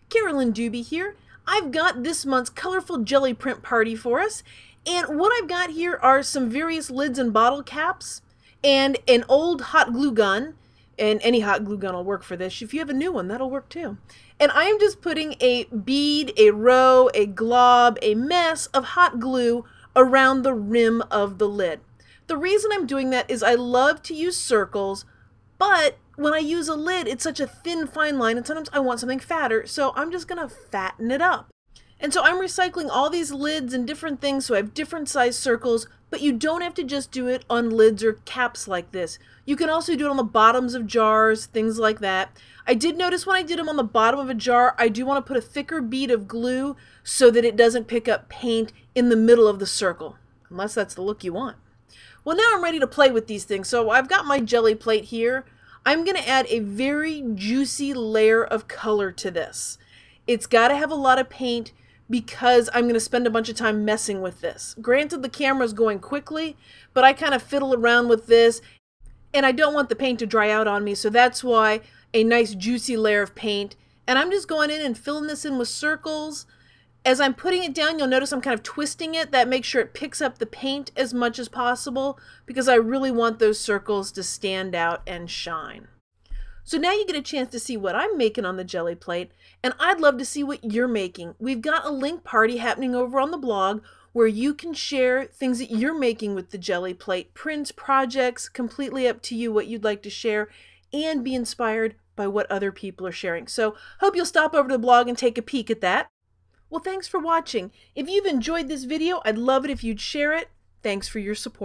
Carolyn Dube here. I've got this month's colorful jelly print party for us, and what I've got here are some various lids and bottle caps and an old hot glue gun, and any hot glue gun will work for this. If you have a new one, that'll work too. And I am just putting a bead, a row, a glob, a mess of hot glue around the rim of the lid. The reason I'm doing that is I love to use circles, but when I use a lid, it's such a thin, fine line, and sometimes I want something fatter, so I'm just going to fatten it up. And so I'm recycling all these lids and different things, so I have different size circles, but you don't have to just do it on lids or caps like this. You can also do it on the bottoms of jars, things like that. I did notice when I did them on the bottom of a jar, I do want to put a thicker bead of glue so that it doesn't pick up paint in the middle of the circle, unless that's the look you want. Well, now I'm ready to play with these things. So I've got my jelly plate here. I'm going to add a very juicy layer of color to this. It's got to have a lot of paint because I'm going to spend a bunch of time messing with this. Granted, the camera's going quickly, but I kind of fiddle around with this, and I don't want the paint to dry out on me, so that's why a nice juicy layer of paint. And I'm just going in and filling this in with circles. As I'm putting it down, you'll notice I'm kind of twisting it. That makes sure it picks up the paint as much as possible because I really want those circles to stand out and shine. So now you get a chance to see what I'm making on the jelly plate, and I'd love to see what you're making. We've got a link party happening over on the blog where you can share things that you're making with the jelly plate, prints, projects, completely up to you what you'd like to share, and be inspired by what other people are sharing. So hope you'll stop over to the blog and take a peek at that. Well, thanks for watching. If you've enjoyed this video, I'd love it if you'd share it. Thanks for your support.